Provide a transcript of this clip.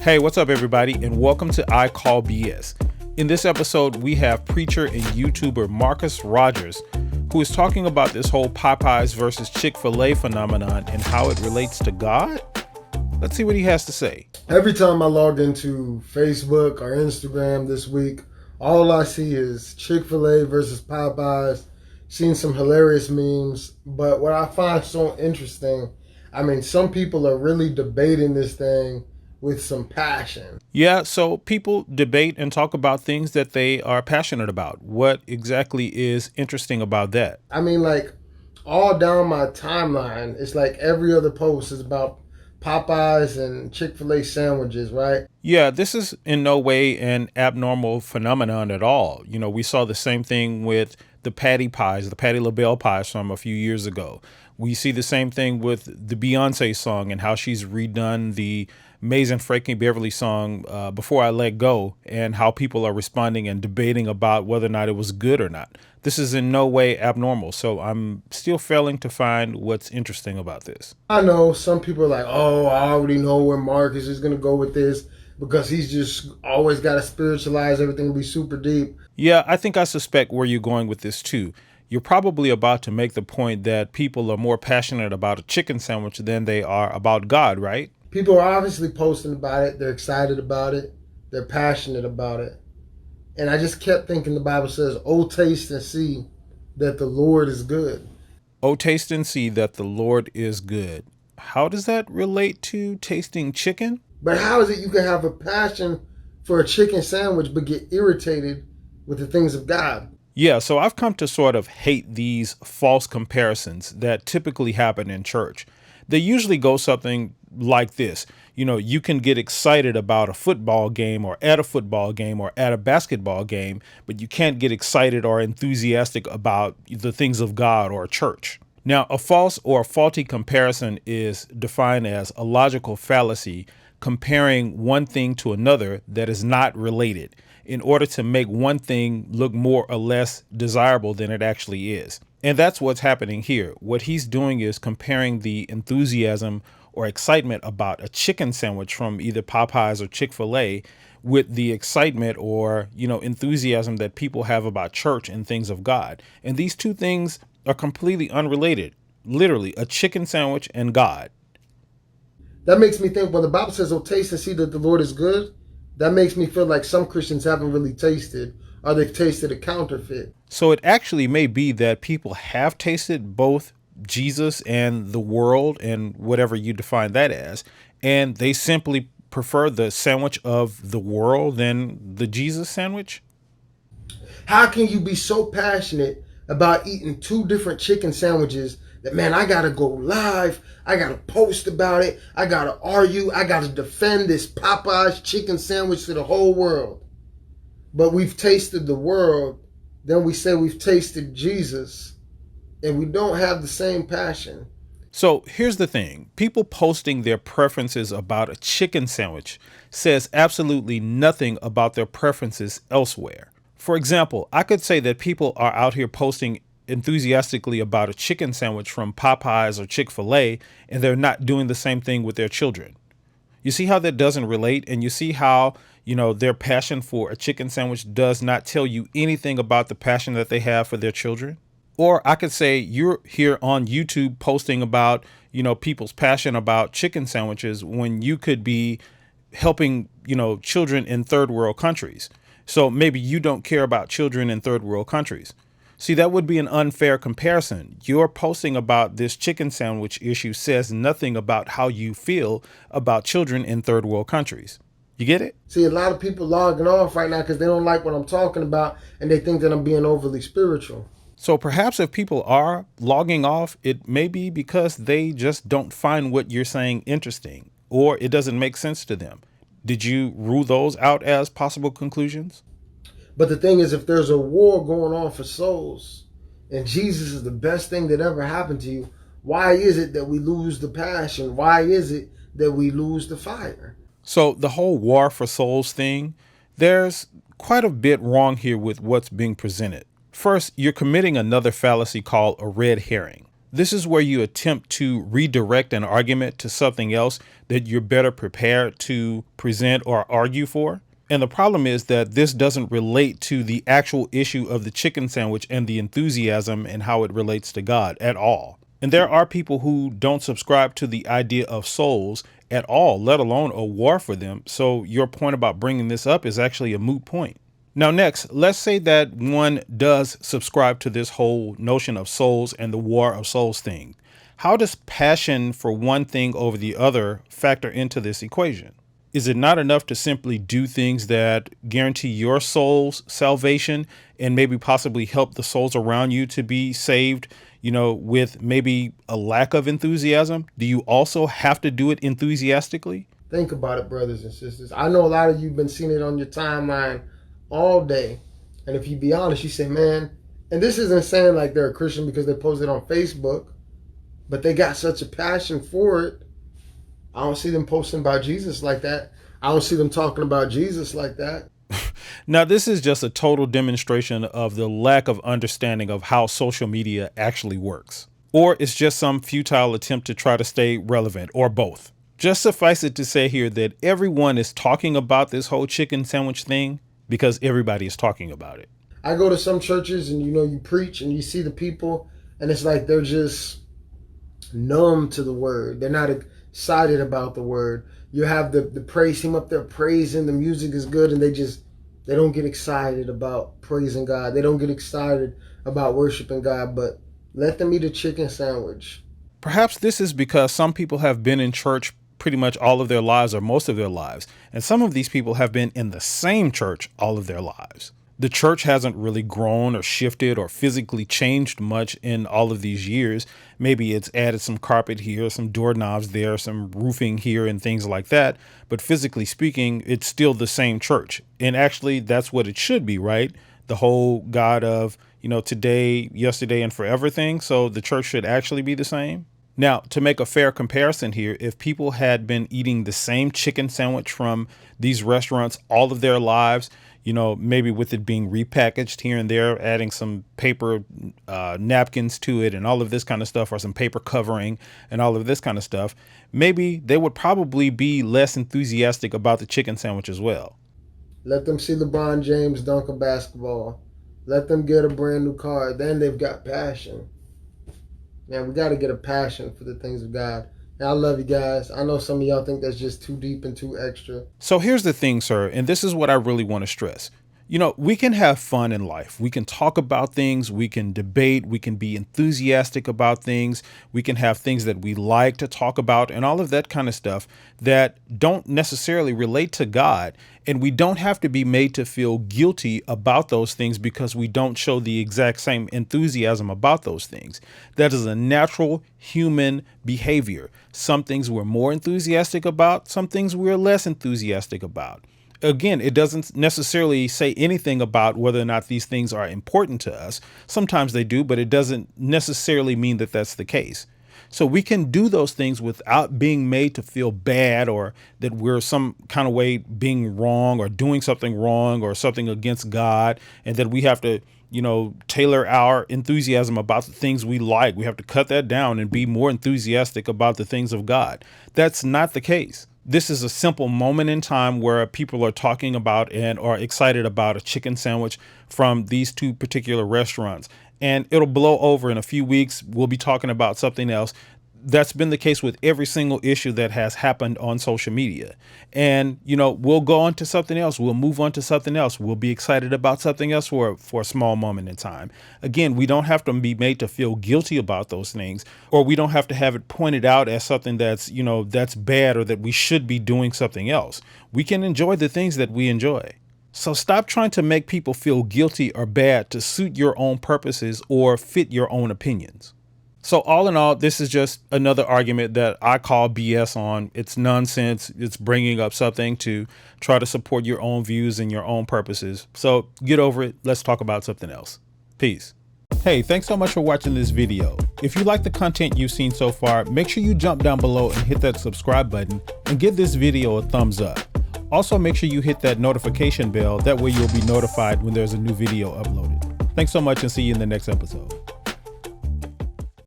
Hey, what's up, everybody, and welcome to I Call BS. In this episode, we have preacher and YouTuber Marcus Rogers, who is talking about this whole Popeyes versus Chick-FIl-A phenomenon and how it relates to God. Let's see what he has to say. Every time I log into Facebook or Instagram this week, all I see is Chick-fil-A versus Popeyes. Seen some hilarious memes, but what I find so interesting, some people are really debating this thing with some passion. Yeah, so people debate and talk about things that they are passionate about. What exactly is interesting about that? All down my timeline, it's like every other post is about Popeyes and Chick-fil-A sandwiches, right? Yeah, this is in no way an abnormal phenomenon at all. You know, we saw the same thing with the Patty pies, the Patti LaBelle pies from a few years ago. We see the same thing with the Beyonce song and how she's redone the Amazing Frankie Beverly song, Before I Let Go, and how people are responding and debating about whether or not it was good or not. This is in no way abnormal, so I'm still failing to find what's interesting about this. I know some people are like, oh, I already know where Marcus is going to go with this because he's just always got to spiritualize everything and be super deep. Yeah, I think I suspect where you're going with this too. You're probably about to make the point that people are more passionate about a chicken sandwich than they are about God, right? People are obviously posting about it. They're excited about it. They're passionate about it. And I just kept thinking the Bible says, oh, taste and see that the Lord is good. Oh, taste and see that the Lord is good. How does that relate to tasting chicken? But how is it you can have a passion for a chicken sandwich but get irritated with the things of God? Yeah, so I've come to sort of hate these false comparisons that typically happen in church. They usually go something like this. You know, you can get excited about a football game or at a football game or at a basketball game, but you can't get excited or enthusiastic about the things of God or church. Now, a false or a faulty comparison is defined as a logical fallacy comparing one thing to another that is not related in order to make one thing look more or less desirable than it actually is. And that's what's happening here. What he's doing is comparing the enthusiasm or excitement about a chicken sandwich from either Popeyes or Chick-fil-A with the excitement or, enthusiasm that people have about church and things of God. And these two things are completely unrelated. Literally, a chicken sandwich and God. That makes me think when the Bible says, oh, taste and see that the Lord is good, that makes me feel like some Christians haven't really tasted or they've tasted a counterfeit. So it actually may be that people have tasted both Jesus and the world and whatever you define that as, and they simply prefer the sandwich of the world than the Jesus sandwich. How can you be so passionate about eating two different chicken sandwiches that, man, I got to go live, I got to post about it, I got to argue, I got to defend this Popeyes chicken sandwich to the whole world? But we've tasted the world, then we say we've tasted Jesus, and we don't have the same passion. So here's the thing. People posting their preferences about a chicken sandwich says absolutely nothing about their preferences elsewhere. For example, I could say that people are out here posting enthusiastically about a chicken sandwich from Popeyes or Chick-fil-A, and they're not doing the same thing with their children. You see how that doesn't relate? And you see how, their passion for a chicken sandwich does not tell you anything about the passion that they have for their children? Or I could say you're here on YouTube posting about, people's passion about chicken sandwiches when you could be helping, children in third world countries. So maybe you don't care about children in third world countries. See, that would be an unfair comparison. Your posting about this chicken sandwich issue says nothing about how you feel about children in third world countries. You get it? See, a lot of people logging off right now because they don't like what I'm talking about and they think that I'm being overly spiritual. So perhaps if people are logging off, it may be because they just don't find what you're saying interesting or it doesn't make sense to them. Did you rule those out as possible conclusions? But the thing is, if there's a war going on for souls and Jesus is the best thing that ever happened to you, why is it that we lose the passion? Why is it that we lose the fire? So the whole war for souls thing, there's quite a bit wrong here with what's being presented. First, you're committing another fallacy called a red herring. This is where you attempt to redirect an argument to something else that you're better prepared to present or argue for. And the problem is that this doesn't relate to the actual issue of the chicken sandwich and the enthusiasm and how it relates to God at all. And there are people who don't subscribe to the idea of souls at all, let alone a war for them. So your point about bringing this up is actually a moot point. Now, next, let's say that one does subscribe to this whole notion of souls and the war of souls thing. How does passion for one thing over the other factor into this equation? Is it not enough to simply do things that guarantee your soul's salvation and maybe possibly help the souls around you to be saved, with maybe a lack of enthusiasm? Do you also have to do it enthusiastically? Think about it, brothers and sisters. I know a lot of you have been seeing it on your timeline all day. And if you be honest, you say, man, and this isn't saying like they're a Christian because they post it on Facebook, but they got such a passion for it. I don't see them posting about Jesus like that. I don't see them talking about Jesus like that. Now, this is just a total demonstration of the lack of understanding of how social media actually works. Or it's just some futile attempt to try to stay relevant, or both. Just suffice it to say here that everyone is talking about this whole chicken sandwich thing because everybody is talking about it. I go to some churches and you preach and you see the people and it's like they're just numb to the word. They're not excited about the word. You have the praise team up there praising, the music is good, and they don't get excited about praising God. They don't get excited about worshiping God, but let them eat a chicken sandwich. Perhaps this is because some people have been in church pretty much all of their lives or most of their lives, and some of these people have been in the same church all of their lives. The church hasn't really grown or shifted or physically changed much in all of these years. Maybe it's added some carpet here, some doorknobs there, some roofing here and things like that. But physically speaking, it's still the same church. And actually, that's what it should be, right? The whole God of, today, yesterday, and forever thing. So the church should actually be the same. Now, to make a fair comparison here, if people had been eating the same chicken sandwich from these restaurants all of their lives, maybe with it being repackaged here and there, adding some paper napkins to it and all of this kind of stuff, or some paper covering and all of this kind of stuff, maybe they would probably be less enthusiastic about the chicken sandwich as well. Let them see LeBron James dunk a basketball. Let them get a brand new car. Then they've got passion. Man, we got to get a passion for the things of God. And I love you guys. I know some of y'all think that's just too deep and too extra. So here's the thing, sir, and this is what I really want to stress. We can have fun in life. We can talk about things. We can debate. We can be enthusiastic about things. We can have things that we like to talk about and all of that kind of stuff that don't necessarily relate to God. And we don't have to be made to feel guilty about those things because we don't show the exact same enthusiasm about those things. That is a natural human behavior. Some things we're more enthusiastic about, some things we're less enthusiastic about. Again, it doesn't necessarily say anything about whether or not these things are important to us. Sometimes they do, but it doesn't necessarily mean that that's the case. So we can do those things without being made to feel bad or that we're some kind of way being wrong or doing something wrong or something against God, and that we have to, tailor our enthusiasm about the things we like. We have to cut that down and be more enthusiastic about the things of God. That's not the case. This is a simple moment in time where people are talking about and are excited about a chicken sandwich from these two particular restaurants. And it'll blow over in a few weeks. We'll be talking about something else. That's been the case with every single issue that has happened on social media. And, we'll go on to something else. We'll move on to something else. We'll be excited about something else for a small moment in time. Again, we don't have to be made to feel guilty about those things, or we don't have to have it pointed out as something that's, that's bad or that we should be doing something else. We can enjoy the things that we enjoy. So stop trying to make people feel guilty or bad to suit your own purposes or fit your own opinions. So all in all, this is just another argument that I call BS on. It's nonsense. It's bringing up something to try to support your own views and your own purposes. So get over it. Let's talk about something else. Peace. Hey, thanks so much for watching this video. If you like the content you've seen so far, make sure you jump down below and hit that subscribe button and give this video a thumbs up. Also, make sure you hit that notification bell. That way you'll be notified when there's a new video uploaded. Thanks so much and see you in the next episode.